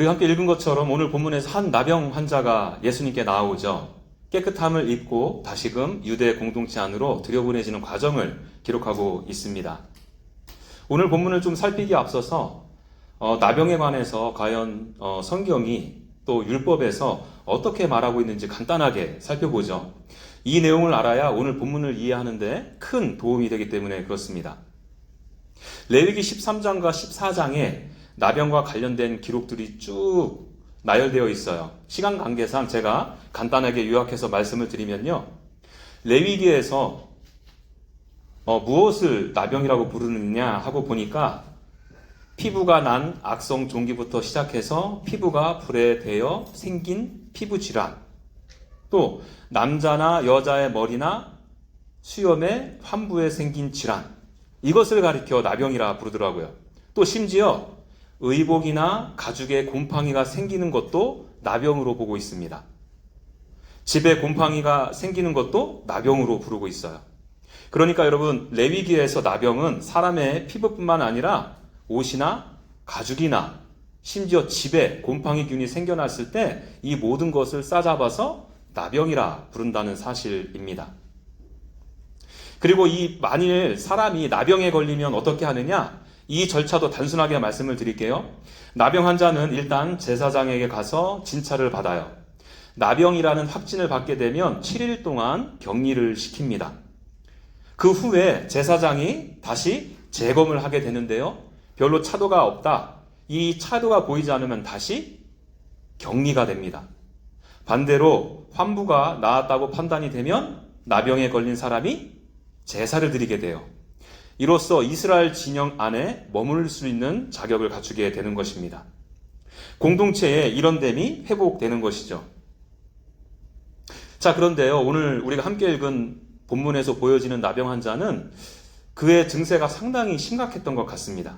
우리가 함께 읽은 것처럼 오늘 본문에서 한 나병 환자가 예수님께 나아오죠. 깨끗함을 입고 다시금 유대 공동체 안으로 들여보내지는 과정을 기록하고 있습니다. 오늘 본문을 좀 살피기에 앞서서 나병에 관해서 과연 성경이 또 율법에서 어떻게 말하고 있는지 간단하게 살펴보죠. 이 내용을 알아야 오늘 본문을 이해하는데 큰 도움이 되기 때문에 그렇습니다. 레위기 13장과 14장에 나병과 관련된 기록들이 쭉 나열되어 있어요. 시간 관계상 제가 간단하게 요약해서 말씀을 드리면요. 레위기에서 무엇을 나병이라고 부르느냐 하고 보니까 피부가 난 악성 종기부터 시작해서 피부가 불에 대어 생긴 피부 질환, 또 남자나 여자의 머리나 수염에 환부에 생긴 질환, 이것을 가리켜 나병이라 부르더라고요. 또 심지어 의복이나 가죽에 곰팡이가 생기는 것도 나병으로 보고 있습니다. 집에 곰팡이가 생기는 것도 나병으로 부르고 있어요. 그러니까 여러분, 레위기에서 나병은 사람의 피부뿐만 아니라 옷이나 가죽이나 심지어 집에 곰팡이균이 생겨났을 때 이 모든 것을 싸잡아서 나병이라 부른다는 사실입니다. 그리고 만일 사람이 나병에 걸리면 어떻게 하느냐? 이 절차도 단순하게 말씀을 드릴게요. 나병 환자는 일단 제사장에게 가서 진찰을 받아요. 나병이라는 확진을 받게 되면 7일 동안 격리를 시킵니다. 그 후에 제사장이 다시 재검을 하게 되는데요. 별로 차도가 없다. 이 차도가 보이지 않으면 다시 격리가 됩니다. 반대로 환부가 나았다고 판단이 되면 나병에 걸린 사람이 제사를 드리게 돼요. 이로써 이스라엘 진영 안에 머물 수 있는 자격을 갖추게 되는 것입니다. 공동체의 일원됨이 회복되는 것이죠. 자, 그런데요, 오늘 우리가 함께 읽은 본문에서 보여지는 나병 환자는 그의 증세가 상당히 심각했던 것 같습니다.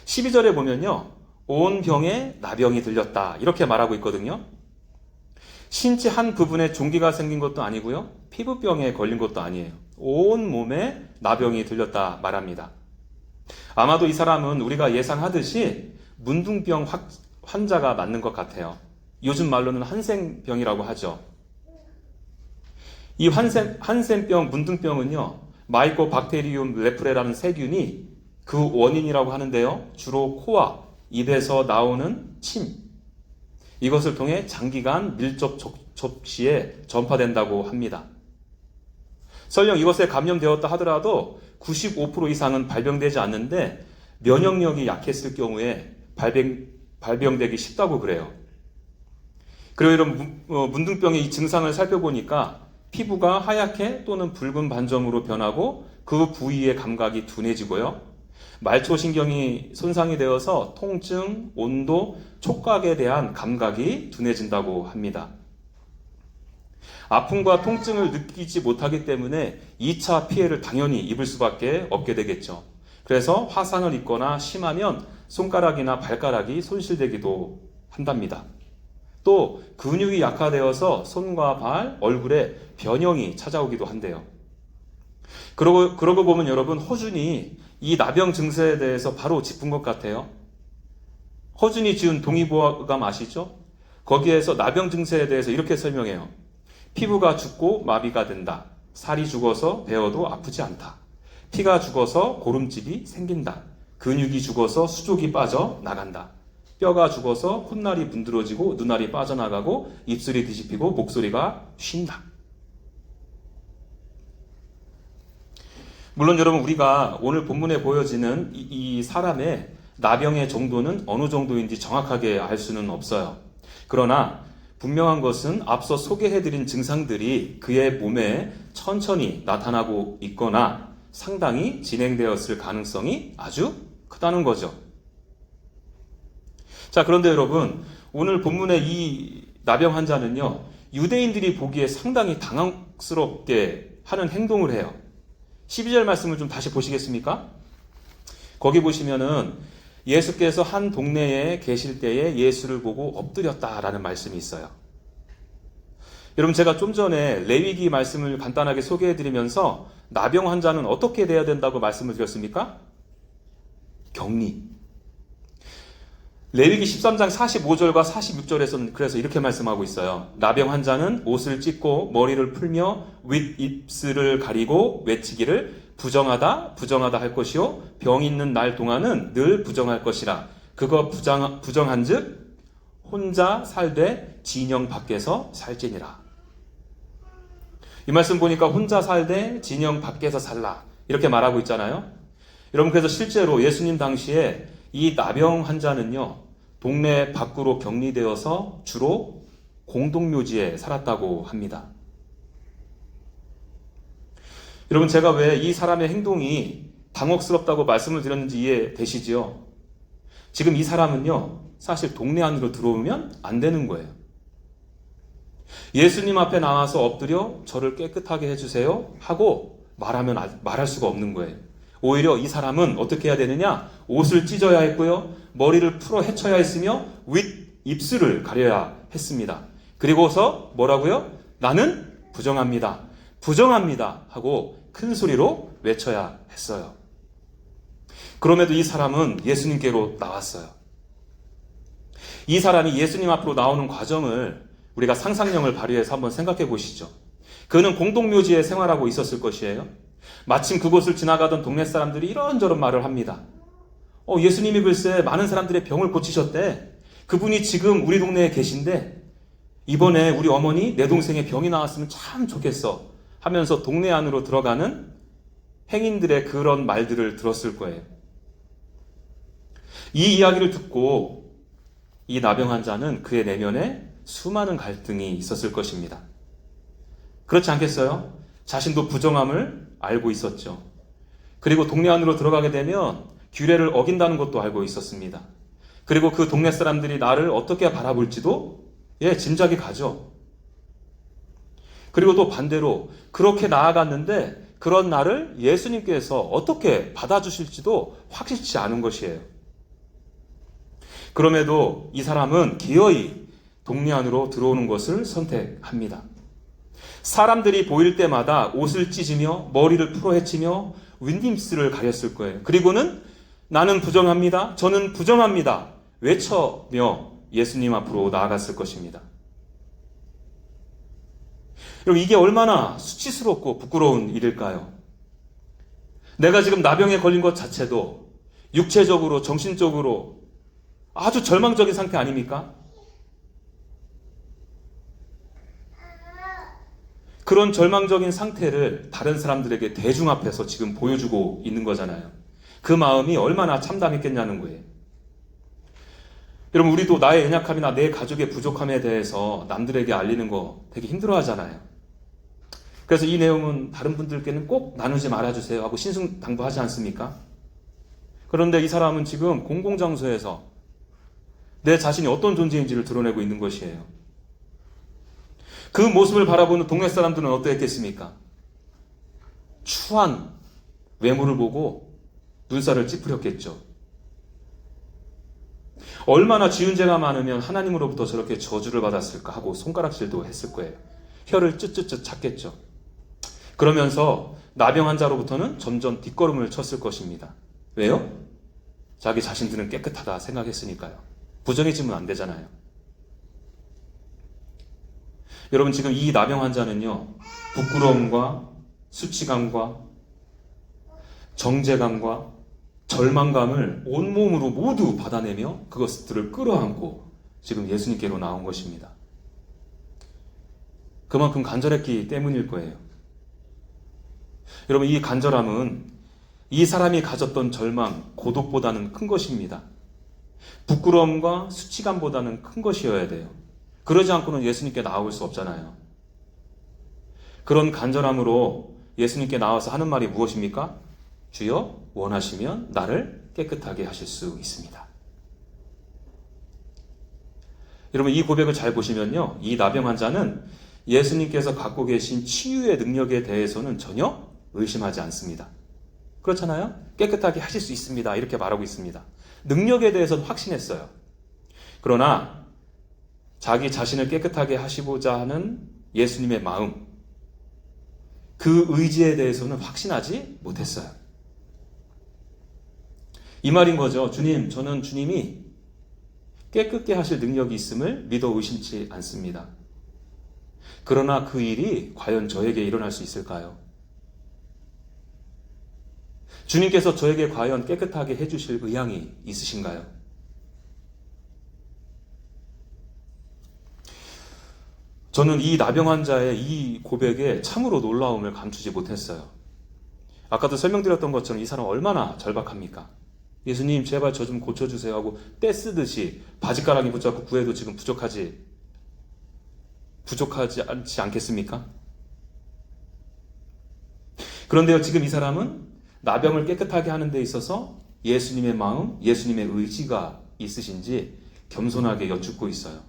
12절에 보면요, 온 병에 나병이 들렸다 이렇게 말하고 있거든요. 신체 한 부분에 종기가 생긴 것도 아니고요, 피부병에 걸린 것도 아니에요. 온 몸에 나병이 들렸다 말합니다. 아마도 이 사람은 우리가 예상하듯이 문둥병 환자가 맞는 것 같아요. 요즘 말로는 한센병이라고 하죠. 이 한센병, 문둥병은요, 마이코박테리움 레프레라는 세균이 그 원인이라고 하는데요, 주로 코와 입에서 나오는 침, 이것을 통해 장기간 밀접 접시에 전파된다고 합니다. 설령 이것에 감염되었다 하더라도 95% 이상은 발병되지 않는데 면역력이 약했을 경우에 발병되기 쉽다고 그래요. 그리고 이런 문둥병의 이 증상을 살펴보니까 피부가 하얗게 또는 붉은 반점으로 변하고 그 부위의 감각이 둔해지고요. 말초신경이 손상이 되어서 통증, 온도, 촉각에 대한 감각이 둔해진다고 합니다. 아픔과 통증을 느끼지 못하기 때문에 2차 피해를 당연히 입을 수밖에 없게 되겠죠. 그래서 화상을 입거나 심하면 손가락이나 발가락이 손실되기도 한답니다. 또 근육이 약화되어서 손과 발, 얼굴에 변형이 찾아오기도 한대요. 그러고 보면 여러분, 허준이 이 나병 증세에 대해서 바로 짚은 것 같아요. 허준이 지은 동의보감 아시죠? 거기에서 나병 증세에 대해서 이렇게 설명해요. 피부가 죽고 마비가 된다. 살이 죽어서 베어도 아프지 않다. 피가 죽어서 고름집이 생긴다. 근육이 죽어서 수족이 빠져 나간다. 뼈가 죽어서 콧날이 문드러지고 눈알이 빠져나가고 입술이 뒤집히고 목소리가 쉰다. 물론 여러분, 우리가 오늘 본문에 보여지는 이 사람의 나병의 정도는 어느 정도인지 정확하게 알 수는 없어요. 그러나 분명한 것은 앞서 소개해드린 증상들이 그의 몸에 천천히 나타나고 있거나 상당히 진행되었을 가능성이 아주 크다는 거죠. 자, 그런데 여러분, 오늘 본문의 이 나병 환자는요, 유대인들이 보기에 상당히 당황스럽게 하는 행동을 해요. 12절 말씀을 좀 다시 보시겠습니까? 거기 보시면은 예수께서 한 동네에 계실 때에 예수를 보고 엎드렸다라는 말씀이 있어요. 여러분, 제가 좀 전에 레위기 말씀을 간단하게 소개해드리면서 나병 환자는 어떻게 돼야 된다고 말씀을 드렸습니까? 격리. 레위기 13장 45절과 46절에서는 그래서 이렇게 말씀하고 있어요. 나병 환자는 옷을 찢고 머리를 풀며 윗입술을 가리고 외치기를 부정하다 부정하다 할 것이요 병 있는 날 동안은 늘 부정할 것이라. 그거 부정한즉 혼자 살되 진영 밖에서 살지니라. 이 말씀 보니까 혼자 살되 진영 밖에서 살라 이렇게 말하고 있잖아요. 여러분, 그래서 실제로 예수님 당시에 이 나병 환자는요, 동네 밖으로 격리되어서 주로 공동묘지에 살았다고 합니다. 여러분, 제가 왜 이 사람의 행동이 당혹스럽다고 말씀을 드렸는지 이해되시지요? 지금 이 사람은요, 사실 동네 안으로 들어오면 안 되는 거예요. 예수님 앞에 나와서 엎드려 저를 깨끗하게 해주세요 하고 말할 수가 없는 거예요. 오히려 이 사람은 어떻게 해야 되느냐? 옷을 찢어야 했고요, 머리를 풀어 헤쳐야 했으며 윗입술을 가려야 했습니다. 그리고서 뭐라고요? 나는 부정합니다. 부정합니다 하고 큰 소리로 외쳐야 했어요. 그럼에도 이 사람은 예수님께로 나왔어요. 이 사람이 예수님 앞으로 나오는 과정을 우리가 상상력을 발휘해서 한번 생각해 보시죠. 그는 공동묘지에 생활하고 있었을 것이에요. 마침 그곳을 지나가던 동네 사람들이 이런저런 말을 합니다. 예수님이 글쎄 많은 사람들의 병을 고치셨대. 그분이 지금 우리 동네에 계신데 이번에 우리 어머니 내 동생의 병이 나왔으면 참 좋겠어 하면서 동네 안으로 들어가는 행인들의 그런 말들을 들었을 거예요. 이 이야기를 듣고 이 나병 환자는 그의 내면에 수많은 갈등이 있었을 것입니다. 그렇지 않겠어요? 자신도 부정함을 알고 있었죠. 그리고 동네 안으로 들어가게 되면 규례를 어긴다는 것도 알고 있었습니다. 그리고 그 동네 사람들이 나를 어떻게 바라볼지도 짐작이 가죠. 그리고 또 반대로 그렇게 나아갔는데 그런 나를 예수님께서 어떻게 받아주실지도 확실치 않은 것이에요. 그럼에도 이 사람은 기어이 동네 안으로 들어오는 것을 선택합니다. 사람들이 보일 때마다 옷을 찢으며 머리를 풀어헤치며 윗입술을 가렸을 거예요. 그리고는 나는 부정합니다. 저는 부정합니다. 외쳐며 예수님 앞으로 나아갔을 것입니다. 여러분, 이게 얼마나 수치스럽고 부끄러운 일일까요? 내가 지금 나병에 걸린 것 자체도 육체적으로, 정신적으로 아주 절망적인 상태 아닙니까? 그런 절망적인 상태를 다른 사람들에게 대중 앞에서 지금 보여주고 있는 거잖아요. 그 마음이 얼마나 참담했겠냐는 거예요. 여러분, 우리도 나의 연약함이나 내 가족의 부족함에 대해서 남들에게 알리는 거 되게 힘들어 하잖아요. 그래서 이 내용은 다른 분들께는 꼭 나누지 말아주세요 하고 신승당부하지 않습니까? 그런데 이 사람은 지금 공공장소에서 내 자신이 어떤 존재인지를 드러내고 있는 것이에요. 그 모습을 바라보는 동네 사람들은 어떠했겠습니까? 추한 외모를 보고 눈살을 찌푸렸겠죠. 얼마나 지은 죄가 많으면 하나님으로부터 저렇게 저주를 받았을까 하고 손가락질도 했을 거예요. 혀를 쯧쯧쯧 찼겠죠. 그러면서 나병 환자로부터는 점점 뒷걸음을 쳤을 것입니다. 왜요? 자기 자신들은 깨끗하다 생각했으니까요. 부정해지면 안 되잖아요. 여러분, 지금 이 나병 환자는요, 부끄러움과 수치감과 정죄감과 절망감을 온몸으로 모두 받아내며 그것들을 끌어안고 지금 예수님께로 나온 것입니다. 그만큼 간절했기 때문일 거예요. 여러분, 이 간절함은 이 사람이 가졌던 절망, 고독보다는 큰 것입니다. 부끄러움과 수치감보다는 큰 것이어야 돼요. 그러지 않고는 예수님께 나올 수 없잖아요. 그런 간절함으로 예수님께 나와서 하는 말이 무엇입니까? 주여, 원하시면 나를 깨끗하게 하실 수 있습니다. 여러분, 이 고백을 잘 보시면요, 이 나병 환자는 예수님께서 갖고 계신 치유의 능력에 대해서는 전혀 의심하지 않습니다. 그렇잖아요? 깨끗하게 하실 수 있습니다. 이렇게 말하고 있습니다. 능력에 대해서는 확신했어요. 그러나 자기 자신을 깨끗하게 하시고자 하는 예수님의 마음, 그 의지에 대해서는 확신하지 못했어요. 이 말인 거죠. 주님, 저는 주님이 깨끗게 하실 능력이 있음을 믿어 의심치 않습니다. 그러나 그 일이 과연 저에게 일어날 수 있을까요? 주님께서 저에게 과연 깨끗하게 해주실 의향이 있으신가요? 저는 이 나병 환자의 이 고백에 참으로 놀라움을 감추지 못했어요. 아까도 설명드렸던 것처럼 이 사람 얼마나 절박합니까? 예수님 제발 저 좀 고쳐주세요 하고 떼쓰듯이 바지가랑이 붙잡고 구해도 지금 부족하지 않지 않겠습니까? 그런데요, 지금 이 사람은 나병을 깨끗하게 하는 데 있어서 예수님의 마음, 예수님의 의지가 있으신지 겸손하게 여쭙고 있어요.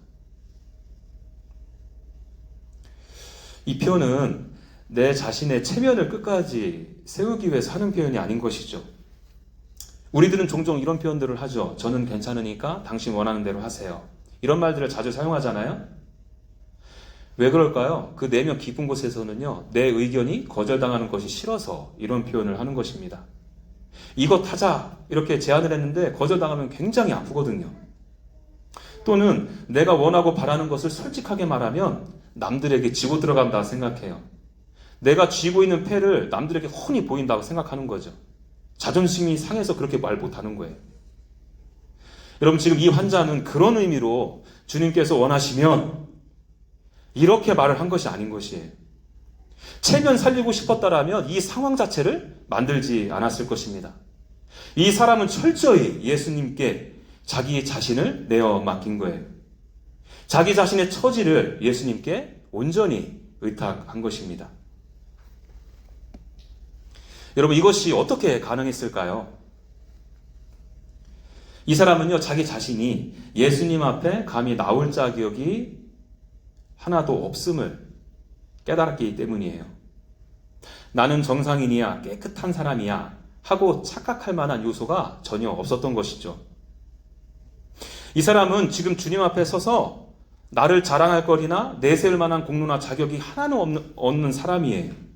이 표현은 내 자신의 체면을 끝까지 세우기 위해서 하는 표현이 아닌 것이죠. 우리들은 종종 이런 표현들을 하죠. 저는 괜찮으니까 당신 원하는 대로 하세요. 이런 말들을 자주 사용하잖아요. 왜 그럴까요? 그 내면 깊은 곳에서는요, 내 의견이 거절당하는 것이 싫어서 이런 표현을 하는 것입니다. 이것 하자 이렇게 제안을 했는데 거절당하면 굉장히 아프거든요. 또는 내가 원하고 바라는 것을 솔직하게 말하면 남들에게 지고 들어간다 생각해요. 내가 쥐고 있는 패를 남들에게 훤히 보인다고 생각하는 거죠. 자존심이 상해서 그렇게 말 못하는 거예요. 여러분, 지금 이 환자는 그런 의미로 주님께서 원하시면 이렇게 말을 한 것이 아닌 것이에요. 체면 살리고 싶었다라면 이 상황 자체를 만들지 않았을 것입니다. 이 사람은 철저히 예수님께 자기 자신을 내어 맡긴 거예요. 자기 자신의 처지를 예수님께 온전히 의탁한 것입니다. 여러분, 이것이 어떻게 가능했을까요? 이 사람은요, 자기 자신이 예수님 앞에 감히 나올 자격이 하나도 없음을 깨달았기 때문이에요. 나는 정상인이야, 깨끗한 사람이야 하고 착각할 만한 요소가 전혀 없었던 것이죠. 이 사람은 지금 주님 앞에 서서 나를 자랑할 거리나 내세울 만한 공로나 자격이 하나는 없는 사람이에요.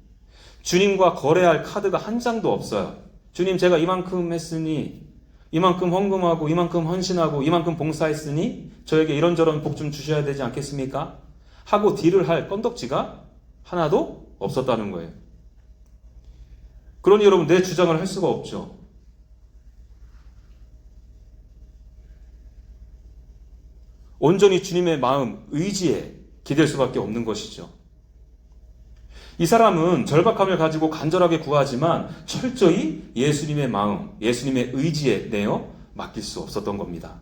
주님과 거래할 카드가 한 장도 없어요. 주님, 제가 이만큼 했으니, 이만큼 헌금하고, 이만큼 헌신하고, 이만큼 봉사했으니 저에게 이런저런 복 좀 주셔야 되지 않겠습니까? 하고 딜을 할 건덕지가 하나도 없었다는 거예요. 그러니 여러분, 내 주장을 할 수가 없죠. 온전히 주님의 마음, 의지에 기댈 수밖에 없는 것이죠. 이 사람은 절박함을 가지고 간절하게 구하지만 철저히 예수님의 마음, 예수님의 의지에 내어 맡길 수 없었던 겁니다.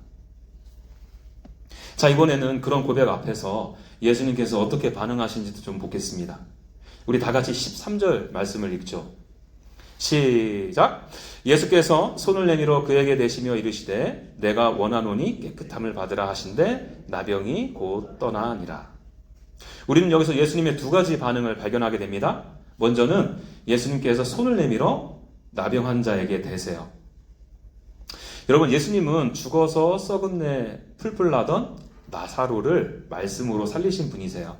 자, 이번에는 그런 고백 앞에서 예수님께서 어떻게 반응하신지도 좀 보겠습니다. 우리 다 같이 13절 말씀을 읽죠. 시작! 예수께서 손을 내밀어 그에게 대시며 이르시되 내가 원하노니 깨끗함을 받으라 하신대 나병이 곧 떠나니라. 우리는 여기서 예수님의 두 가지 반응을 발견하게 됩니다. 먼저는 예수님께서 손을 내밀어 나병 환자에게 대세요. 여러분, 예수님은 죽어서 썩은 내 풀풀 나던 나사로를 말씀으로 살리신 분이세요.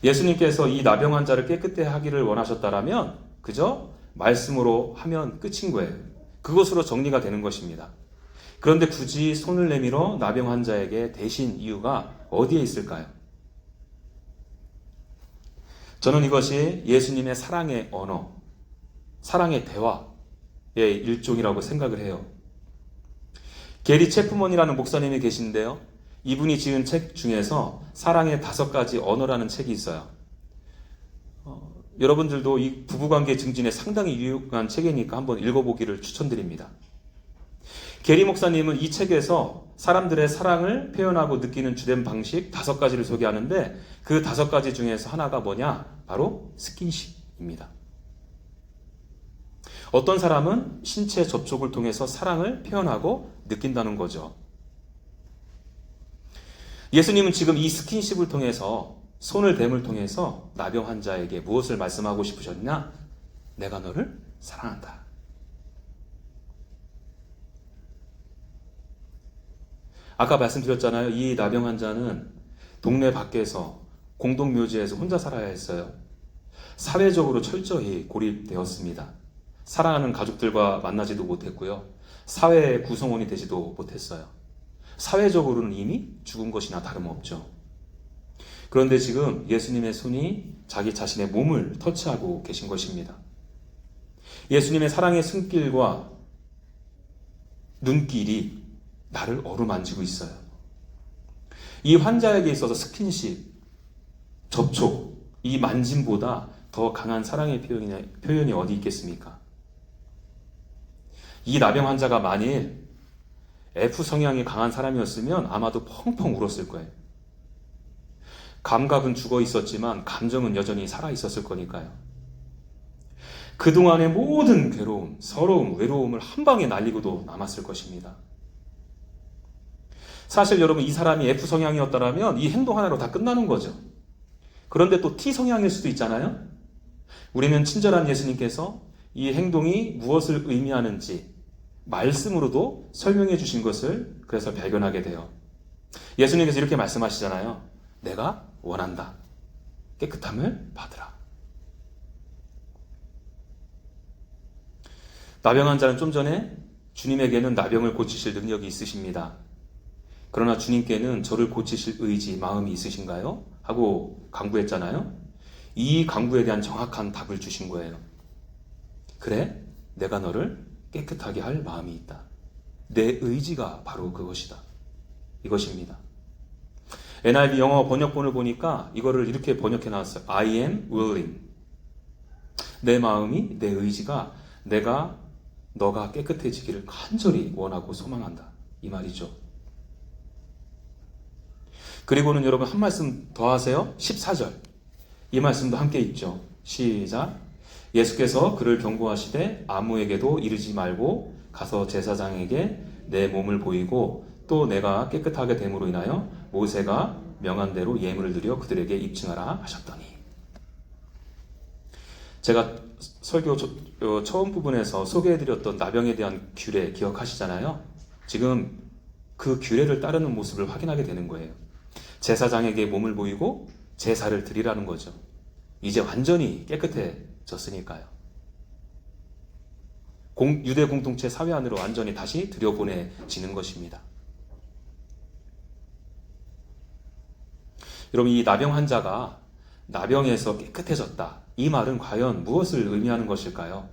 예수님께서 이 나병 환자를 깨끗해 하기를 원하셨다라면 그저 말씀으로 하면 끝인 거예요. 그것으로 정리가 되는 것입니다. 그런데 굳이 손을 내밀어 나병 환자에게 대신 이유가 어디에 있을까요? 저는 이것이 예수님의 사랑의 언어, 사랑의 대화의 일종이라고 생각을 해요. 게리 체프먼이라는 목사님이 계신데요. 이분이 지은 책 중에서 사랑의 5가지 언어라는 책이 있어요. 여러분들도 이 부부관계 증진에 상당히 유용한 책이니까 한번 읽어보기를 추천드립니다. 게리 목사님은 이 책에서 사람들의 사랑을 표현하고 느끼는 주된 방식 5가지를 소개하는데 그 5가지 중에서 하나가 뭐냐? 바로 스킨십입니다. 어떤 사람은 신체 접촉을 통해서 사랑을 표현하고 느낀다는 거죠. 예수님은 지금 이 스킨십을 통해서 손을 댐을 통해서 나병 환자에게 무엇을 말씀하고 싶으셨냐? 내가 너를 사랑한다. 아까 말씀드렸잖아요. 이 나병 환자는 동네 밖에서 공동묘지에서 혼자 살아야 했어요. 사회적으로 철저히 고립되었습니다. 사랑하는 가족들과 만나지도 못했고요. 사회의 구성원이 되지도 못했어요. 사회적으로는 이미 죽은 것이나 다름없죠. 그런데 지금 예수님의 손이 자기 자신의 몸을 터치하고 계신 것입니다. 예수님의 사랑의 손길과 눈길이 나를 어루만지고 있어요. 이 환자에게 있어서 스킨십, 접촉, 이 만짐보다 더 강한 사랑의 표현이 어디 있겠습니까? 이 나병 환자가 만일 F 성향이 강한 사람이었으면 아마도 펑펑 울었을 거예요. 감각은 죽어 있었지만 감정은 여전히 살아 있었을 거니까요. 그동안의 모든 괴로움, 서러움, 외로움을 한 방에 날리고도 남았을 것입니다. 사실 여러분, 이 사람이 F 성향이었다면 이 행동 하나로 다 끝나는 거죠. 그런데 또 T 성향일 수도 있잖아요. 우리는 친절한 예수님께서 이 행동이 무엇을 의미하는지 말씀으로도 설명해 주신 것을 그래서 발견하게 돼요. 예수님께서 이렇게 말씀하시잖아요. 내가 원한다. 깨끗함을 받으라. 나병 환자는 좀 전에 주님에게는 나병을 고치실 능력이 있으십니다. 그러나 주님께는 저를 고치실 의지, 마음이 있으신가요? 하고 강구했잖아요. 이 강구에 대한 정확한 답을 주신 거예요. 그래, 내가 너를 깨끗하게 할 마음이 있다. 내 의지가 바로 그것이다. 이것입니다. NIV 영어 번역본을 보니까 이거를 이렇게 번역해 놨어요. I am willing. 내 마음이, 내 의지가 너가 깨끗해지기를 간절히 원하고 소망한다. 이 말이죠. 그리고는 여러분 한 말씀 더 하세요. 14절. 이 말씀도 함께 읽죠. 시작. 예수께서 그를 경고하시되 아무에게도 이르지 말고 가서 제사장에게 내 몸을 보이고 또 내가 깨끗하게 됨으로 인하여 모세가 명한 대로 예물을 드려 그들에게 입증하라 하셨더니. 제가 설교 처음 부분에서 소개해드렸던 나병에 대한 규례 기억하시잖아요. 지금 그 규례를 따르는 모습을 확인하게 되는 거예요. 제사장에게 몸을 보이고 제사를 드리라는 거죠. 이제 완전히 깨끗해졌으니까요. 유대 공동체 사회 안으로 완전히 다시 들여보내지는 것입니다. 여러분, 이 나병 환자가 나병에서 깨끗해졌다. 이 말은 과연 무엇을 의미하는 것일까요?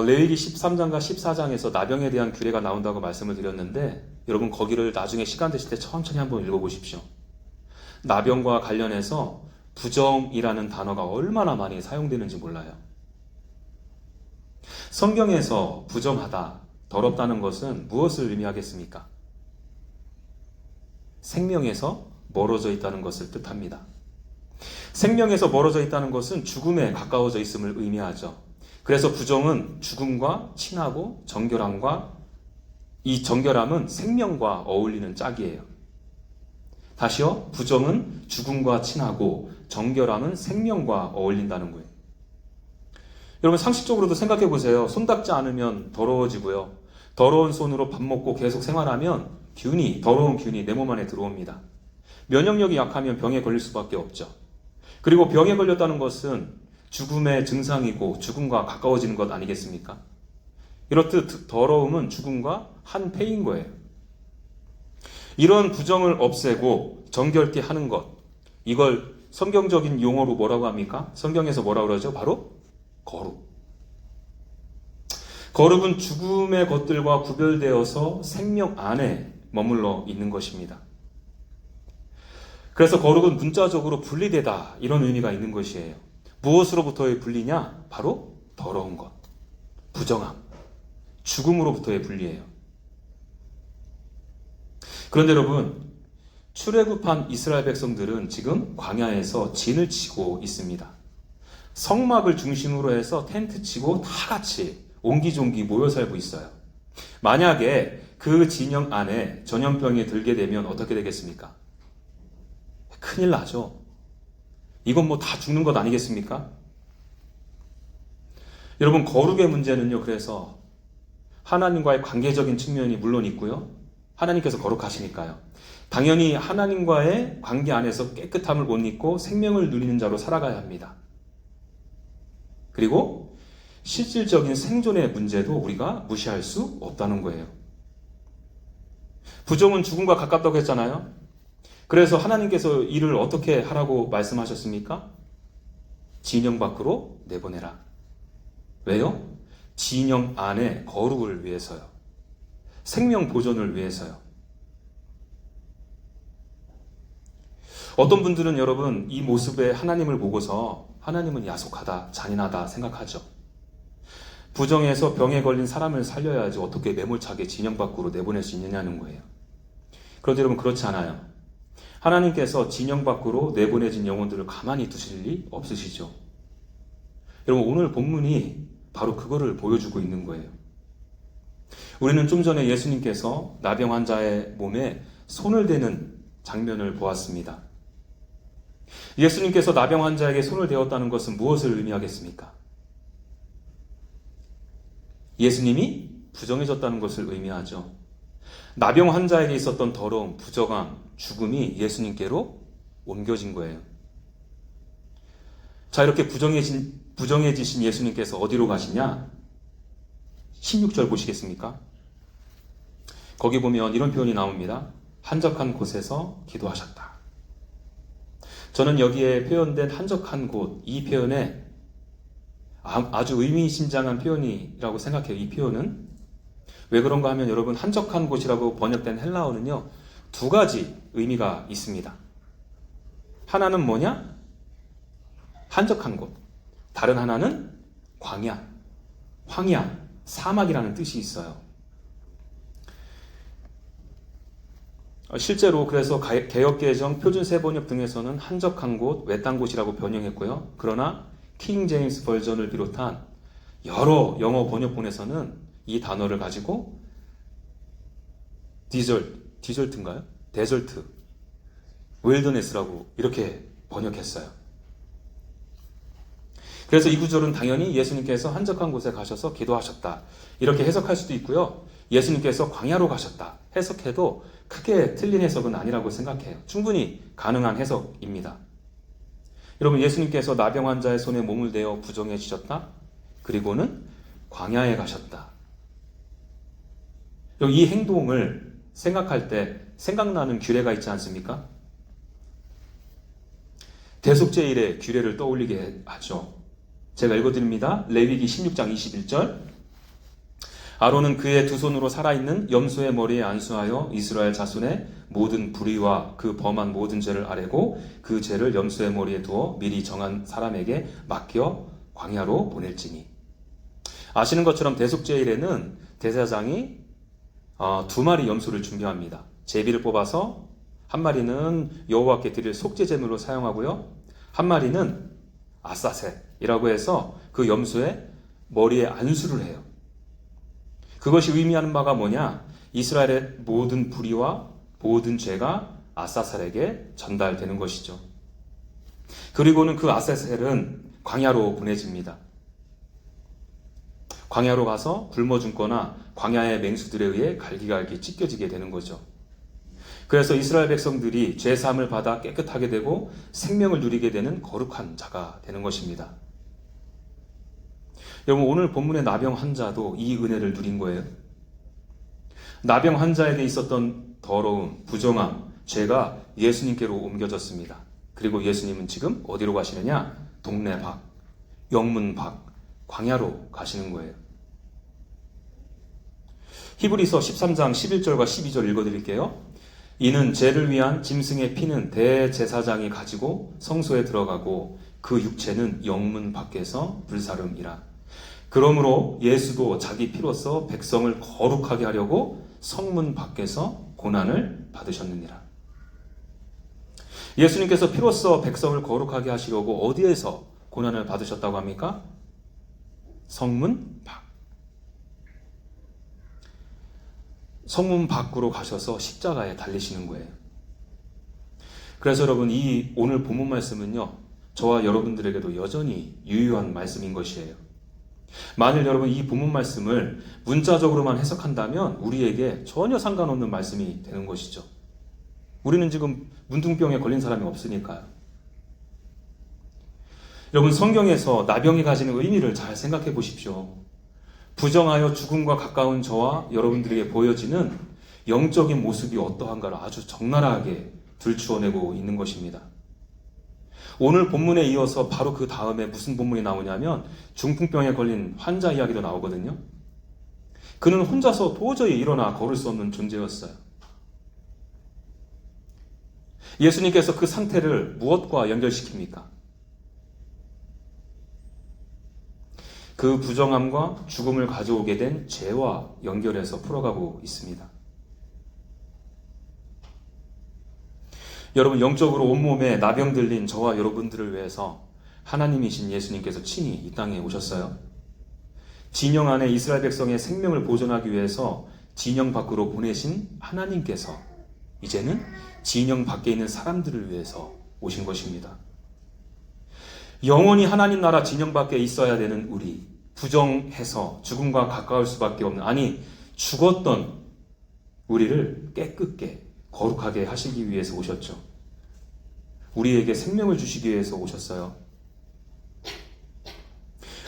레위기 13장과 14장에서 나병에 대한 규례가 나온다고 말씀을 드렸는데 여러분 거기를 나중에 시간 되실 때 천천히 한번 읽어보십시오. 나병과 관련해서 부정이라는 단어가 얼마나 많이 사용되는지 몰라요. 성경에서 부정하다, 더럽다는 것은 무엇을 의미하겠습니까? 생명에서 멀어져 있다는 것을 뜻합니다. 생명에서 멀어져 있다는 것은 죽음에 가까워져 있음을 의미하죠. 그래서 부정은 죽음과 친하고 정결함과 이 정결함은 생명과 어울리는 짝이에요. 다시요, 부정은 죽음과 친하고 정결함은 생명과 어울린다는 거예요. 여러분 상식적으로도 생각해 보세요. 손 닦지 않으면 더러워지고요. 더러운 손으로 밥 먹고 계속 생활하면 더러운 균이 내 몸 안에 들어옵니다. 면역력이 약하면 병에 걸릴 수밖에 없죠. 그리고 병에 걸렸다는 것은 죽음의 증상이고 죽음과 가까워지는 것 아니겠습니까? 이렇듯 더러움은 죽음과 한 패인 거예요. 이런 부정을 없애고 정결케 하는 것, 이걸 성경적인 용어로 뭐라고 합니까? 성경에서 뭐라고 그러죠? 바로 거룩. 거룩은 죽음의 것들과 구별되어서 생명 안에 머물러 있는 것입니다. 그래서 거룩은 문자적으로 분리되다 이런 의미가 있는 것이에요. 무엇으로부터의 분리냐? 바로 더러운 것, 부정함, 죽음으로부터의 분리예요. 그런데 여러분, 출애굽한 이스라엘 백성들은 지금 광야에서 진을 치고 있습니다. 성막을 중심으로 해서 텐트 치고 다 같이 옹기종기 모여 살고 있어요. 만약에 그 진영 안에 전염병이 들게 되면 어떻게 되겠습니까? 큰일 나죠. 이건 뭐 다 죽는 것 아니겠습니까? 여러분, 거룩의 문제는요, 그래서 하나님과의 관계적인 측면이 물론 있고요. 하나님께서 거룩하시니까요. 당연히 하나님과의 관계 안에서 깨끗함을 못 잊고 생명을 누리는 자로 살아가야 합니다. 그리고 실질적인 생존의 문제도 우리가 무시할 수 없다는 거예요. 부정은 죽음과 가깝다고 했잖아요. 그래서 하나님께서 이를 어떻게 하라고 말씀하셨습니까? 진영 밖으로 내보내라. 왜요? 진영 안에 거룩을 위해서요. 생명 보존을 위해서요. 어떤 분들은 여러분 이 모습에 하나님을 보고서 하나님은 야속하다, 잔인하다 생각하죠. 부정에서 병에 걸린 사람을 살려야지 어떻게 매몰차게 진영 밖으로 내보낼 수 있느냐는 거예요. 그런데 여러분 그렇지 않아요. 하나님께서 진영 밖으로 내보내진 영혼들을 가만히 두실 리 없으시죠. 여러분 오늘 본문이 바로 그거를 보여주고 있는 거예요. 우리는 좀 전에 예수님께서 나병 환자의 몸에 손을 대는 장면을 보았습니다. 예수님께서 나병 환자에게 손을 대었다는 것은 무엇을 의미하겠습니까? 예수님이 부정해졌다는 것을 의미하죠. 나병 환자에게 있었던 더러움, 부정함, 죽음이 예수님께로 옮겨진 거예요. 자, 이렇게 부정해지신 예수님께서 어디로 가시냐? 16절 보시겠습니까? 거기 보면 이런 표현이 나옵니다. 한적한 곳에서 기도하셨다. 저는 여기에 표현된 한적한 곳, 이 표현에 아주 의미심장한 표현이라고 생각해요. 이 표현은 왜 그런가 하면 여러분 한적한 곳이라고 번역된 헬라어는요 2가지 의미가 있습니다. 하나는 뭐냐? 한적한 곳. 다른 하나는 광야, 황야, 사막이라는 뜻이 있어요. 실제로 그래서 개역개정, 표준세번역 등에서는 한적한 곳, 외딴 곳이라고 번역했고요. 그러나 킹 제임스 버전을 비롯한 여러 영어 번역본에서는 이 단어를 가지고 디절트인가요? 데절트, 웰더네스라고 이렇게 번역했어요. 그래서 이 구절은 당연히 예수님께서 한적한 곳에 가셔서 기도하셨다. 이렇게 해석할 수도 있고요. 예수님께서 광야로 가셨다. 해석해도 크게 틀린 해석은 아니라고 생각해요. 충분히 가능한 해석입니다. 여러분 예수님께서 나병 환자의 손에 몸을 대어 부정해지셨다. 그리고는 광야에 가셨다. 이 행동을 생각할 때 생각나는 규례가 있지 않습니까? 대속죄일의 규례를 떠올리게 하죠. 제가 읽어드립니다. 레위기 16장 21절. 아론은 그의 두 손으로 살아있는 염소의 머리에 안수하여 이스라엘 자손의 모든 불의와 그 범한 모든 죄를 아뢰고 그 죄를 염소의 머리에 두어 미리 정한 사람에게 맡겨 광야로 보낼지니. 아시는 것처럼 대속죄일에는 대제사장이 2마리 염소를 준비합니다. 제비를 뽑아서 한 마리는 여호와께 드릴 속죄제물로 사용하고요. 한 마리는 아사셋이라고 해서 그 염소의 머리에 안수를 해요. 그것이 의미하는 바가 뭐냐? 이스라엘의 모든 불의와 모든 죄가 아사셀에게 전달되는 것이죠. 그리고는 그 아사셀은 광야로 보내집니다. 광야로 가서 굶어 죽거나 광야의 맹수들에 의해 갈기갈기 찢겨지게 되는 거죠. 그래서 이스라엘 백성들이 죄사함을 받아 깨끗하게 되고 생명을 누리게 되는 거룩한 자가 되는 것입니다. 여러분 오늘 본문의 나병 환자도 이 은혜를 누린 거예요. 나병 환자에게 있었던 더러움, 부정함, 죄가 예수님께로 옮겨졌습니다. 그리고 예수님은 지금 어디로 가시느냐? 동네 밖, 영문 밖, 광야로 가시는 거예요. 히브리서 13장 11절과 12절 읽어드릴게요. 이는 죄를 위한 짐승의 피는 대제사장이 가지고 성소에 들어가고 그 육체는 영문 밖에서 불사름이라. 그러므로 예수도 자기 피로써 백성을 거룩하게 하려고 성문 밖에서 고난을 받으셨느니라. 예수님께서 피로써 백성을 거룩하게 하시려고 어디에서 고난을 받으셨다고 합니까? 성문 밖. 성문 밖으로 가셔서 십자가에 달리시는 거예요. 그래서 여러분 이 오늘 본문 말씀은요. 저와 여러분들에게도 여전히 유효한 말씀인 것이에요. 만일 여러분 이 본문 말씀을 문자적으로만 해석한다면 우리에게 전혀 상관없는 말씀이 되는 것이죠. 우리는 지금 문둥병에 걸린 사람이 없으니까요. 여러분, 성경에서 나병이 가지는 의미를 잘 생각해 보십시오. 부정하여 죽음과 가까운 저와 여러분들에게 보여지는 영적인 모습이 어떠한가를 아주 적나라하게 들추어내고 있는 것입니다. 오늘 본문에 이어서 바로 그 다음에 무슨 본문이 나오냐면 중풍병에 걸린 환자 이야기도 나오거든요. 그는 혼자서 도저히 일어나 걸을 수 없는 존재였어요. 예수님께서 그 상태를 무엇과 연결시킵니까? 그 부정함과 죽음을 가져오게 된 죄와 연결해서 풀어가고 있습니다. 여러분, 영적으로 온몸에 나병 들린 저와 여러분들을 위해서 하나님이신 예수님께서 친히 이 땅에 오셨어요. 진영 안에 이스라엘 백성의 생명을 보존하기 위해서 진영 밖으로 보내신 하나님께서 이제는 진영 밖에 있는 사람들을 위해서 오신 것입니다. 영원히 하나님 나라 진영 밖에 있어야 되는 우리, 부정해서 죽음과 가까울 수밖에 없는, 아니 죽었던 우리를 깨끗게 거룩하게 하시기 위해서 오셨죠. 우리에게 생명을 주시기 위해서 오셨어요.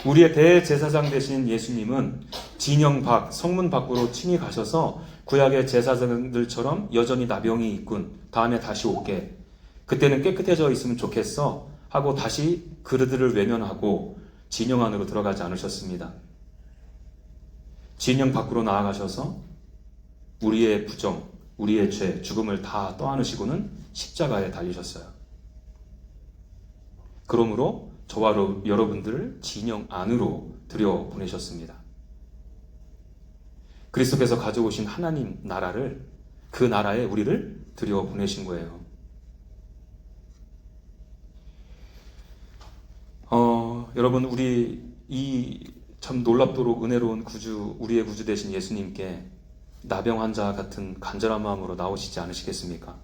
우리의 대제사장 되신 예수님은 진영 밖, 성문 밖으로 친히 가셔서 구약의 제사장들처럼 여전히 나병이 있군, 다음에 다시 올게, 그때는 깨끗해져 있으면 좋겠어 하고 다시 그들을 외면하고 진영 안으로 들어가지 않으셨습니다. 진영 밖으로 나아가셔서 우리의 부정, 우리의 죄, 죽음을 다 떠안으시고는 십자가에 달리셨어요. 그러므로 저와 여러분들을 진영 안으로 들여보내셨습니다. 그리스도께서 가져오신 하나님 나라를, 그 나라에 우리를 들여보내신 거예요. 여러분, 우리 이 참 놀랍도록 은혜로운 구주, 우리의 구주 되신 예수님께 나병 환자 같은 간절한 마음으로 나오시지 않으시겠습니까?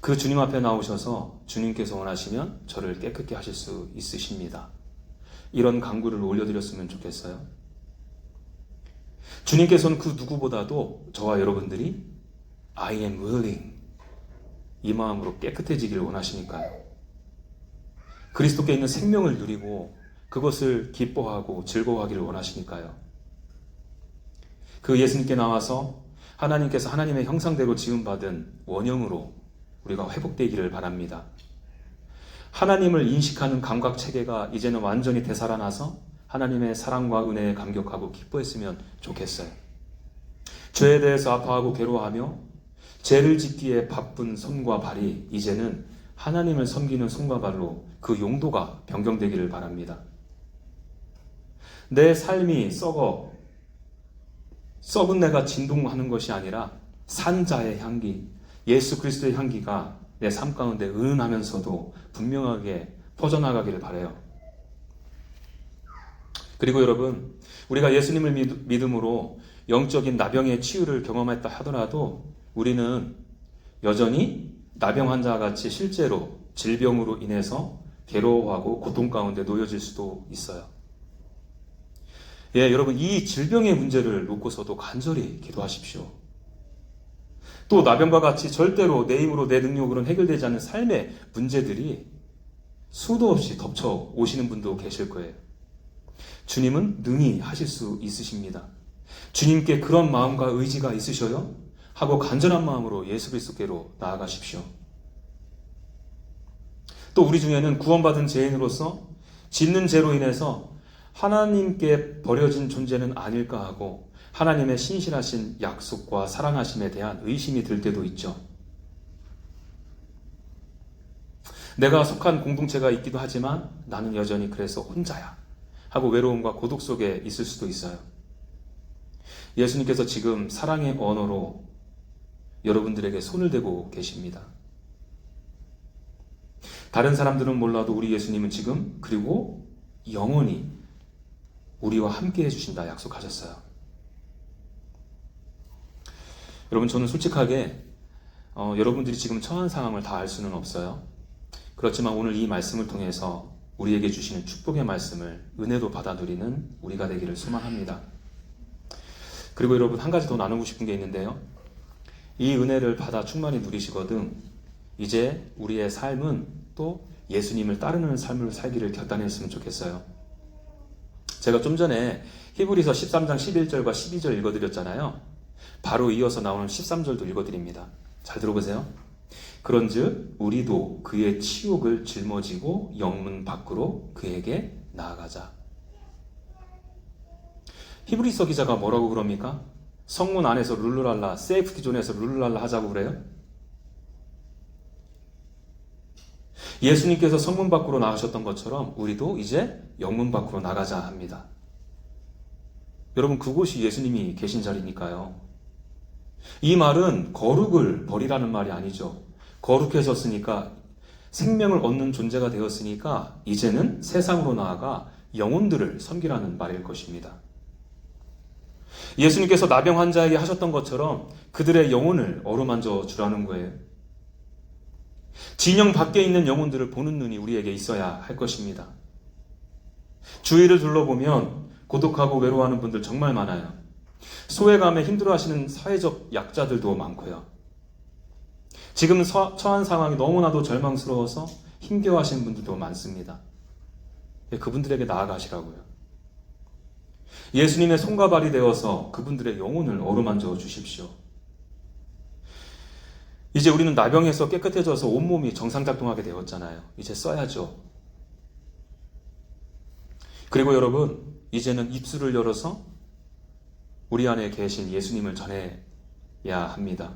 그 주님 앞에 나오셔서 주님께서 원하시면 저를 깨끗게 하실 수 있으십니다. 이런 간구를 올려드렸으면 좋겠어요. 주님께서는 그 누구보다도 저와 여러분들이 I am willing, 이 마음으로 깨끗해지기를 원하시니까요. 그리스도께 있는 생명을 누리고 그것을 기뻐하고 즐거워하기를 원하시니까요. 그 예수님께 나와서 하나님께서 하나님의 형상대로 지음받은 원형으로 우리가 회복되기를 바랍니다. 하나님을 인식하는 감각체계가 이제는 완전히 되살아나서 하나님의 사랑과 은혜에 감격하고 기뻐했으면 좋겠어요. 죄에 대해서 아파하고 괴로워하며 죄를 짓기에 바쁜 손과 발이 이제는 하나님을 섬기는 손과 발로 그 용도가 변경되기를 바랍니다. 내 삶이 썩은 내가 진동하는 것이 아니라 산자의 향기, 예수 그리스도의 향기가 내 삶 가운데 은은하면서도 분명하게 퍼져나가기를 바라요. 그리고 여러분, 우리가 예수님을 믿음으로 영적인 나병의 치유를 경험했다 하더라도 우리는 여전히 나병 환자와 같이 실제로 질병으로 인해서 괴로워하고 고통 가운데 놓여질 수도 있어요. 여러분, 이 질병의 문제를 놓고서도 간절히 기도하십시오. 또 나병과 같이 절대로 내 힘으로 내 능력으로는 해결되지 않는 삶의 문제들이 수도 없이 덮쳐 오시는 분도 계실 거예요. 주님은 능히 하실 수 있으십니다. 주님께 그런 마음과 의지가 있으셔요? 하고 간절한 마음으로 예수 그리스도께로 나아가십시오. 또 우리 중에는 구원받은 죄인으로서 짓는 죄로 인해서 하나님께 버려진 존재는 아닐까 하고 하나님의 신실하신 약속과 사랑하심에 대한 의심이 들 때도 있죠. 내가 속한 공동체가 있기도 하지만 나는 여전히 그래서 혼자야 하고 외로움과 고독 속에 있을 수도 있어요. 예수님께서 지금 사랑의 언어로 여러분들에게 손을 대고 계십니다. 다른 사람들은 몰라도 우리 예수님은 지금 그리고 영원히 우리와 함께 해주신다 약속하셨어요. 여러분, 저는 솔직하게 여러분들이 지금 처한 상황을 다 알 수는 없어요. 그렇지만 오늘 이 말씀을 통해서 우리에게 주시는 축복의 말씀을 은혜로 받아들이는 우리가 되기를 소망합니다. 그리고 여러분, 한 가지 더 나누고 싶은 게 있는데요. 이 은혜를 받아 충만히 누리시거든 이제 우리의 삶은 또 예수님을 따르는 삶을 살기를 결단했으면 좋겠어요. 제가 좀 전에 히브리서 13장 11절과 12절 읽어드렸잖아요. 바로 이어서 나오는 13절도 읽어드립니다. 잘 들어보세요. 그런즉 우리도 그의 치욕을 짊어지고 영문 밖으로 그에게 나아가자. 히브리서 기자가 뭐라고 그럽니까? 성문 안에서 룰루랄라, 세이프티 존에서 룰루랄라 하자고 그래요? 예수님께서 성문 밖으로 나가셨던 것처럼 우리도 이제 영문 밖으로 나가자 합니다. 여러분, 그곳이 예수님이 계신 자리니까요. 이 말은 거룩을 버리라는 말이 아니죠. 거룩해졌으니까, 생명을 얻는 존재가 되었으니까 이제는 세상으로 나아가 영혼들을 섬기라는 말일 것입니다. 예수님께서 나병 환자에게 하셨던 것처럼 그들의 영혼을 어루만져 주라는 거예요. 진영 밖에 있는 영혼들을 보는 눈이 우리에게 있어야 할 것입니다. 주위를 둘러보면 고독하고 외로워하는 분들 정말 많아요. 소외감에 힘들어하시는 사회적 약자들도 많고요. 지금 처한 상황이 너무나도 절망스러워서 힘겨워하시는 분들도 많습니다. 그분들에게 나아가시라고요. 예수님의 손과 발이 되어서 그분들의 영혼을 어루만져 주십시오. 이제 우리는 나병에서 깨끗해져서 온몸이 정상작동하게 되었잖아요. 이제 써야죠. 그리고 여러분, 이제는 입술을 열어서 우리 안에 계신 예수님을 전해야 합니다.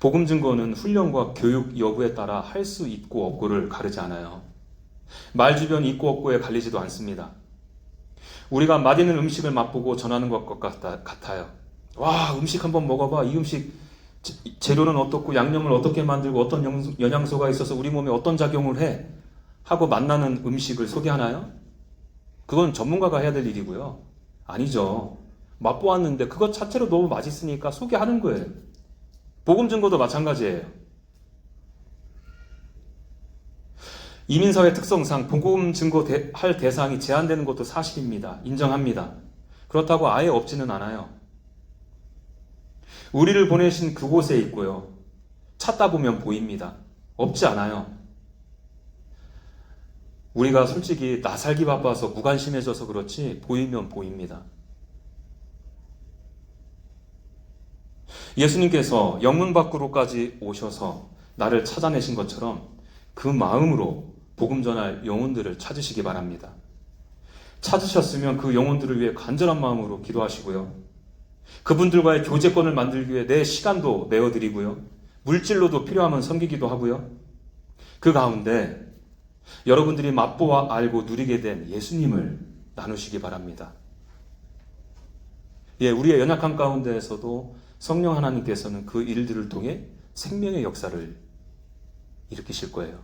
복음 증거는 훈련과 교육 여부에 따라 할 수 있고 없고를 가르지 않아요. 말 주변 있고 없고에 갈리지도 않습니다. 우리가 맛있는 음식을 맛보고 전하는 것 같아요. 와, 음식 한번 먹어봐. 이 음식 재료는 어떻고 양념을 어떻게 만들고 어떤 영양소가 있어서 우리 몸에 어떤 작용을 해 하고 만나는 음식을 소개하나요? 그건 전문가가 해야 될 일이고요. 아니죠. 맛보았는데 그것 자체로 너무 맛있으니까 소개하는 거예요. 복음 증거도 마찬가지예요. 이민사회 특성상 복음 증거할 대상이 제한되는 것도 사실입니다. 인정합니다. 그렇다고 아예 없지는 않아요. 우리를 보내신 그곳에 있고요. 찾다 보면 보입니다. 없지 않아요. 우리가 솔직히 나 살기 바빠서 무관심해져서 그렇지 보이면 보입니다. 예수님께서 영문 밖으로까지 오셔서 나를 찾아내신 것처럼 그 마음으로 복음 전할 영혼들을 찾으시기 바랍니다. 찾으셨으면 그 영혼들을 위해 간절한 마음으로 기도하시고요. 그분들과의 교제권을 만들기 위해 내 시간도 내어드리고요. 물질로도 필요하면 섬기기도 하고요. 그 가운데 여러분들이 맛보아 알고 누리게 된 예수님을 나누시기 바랍니다. 우리의 연약한 가운데에서도 성령 하나님께서는 그 일들을 통해 생명의 역사를 일으키실 거예요.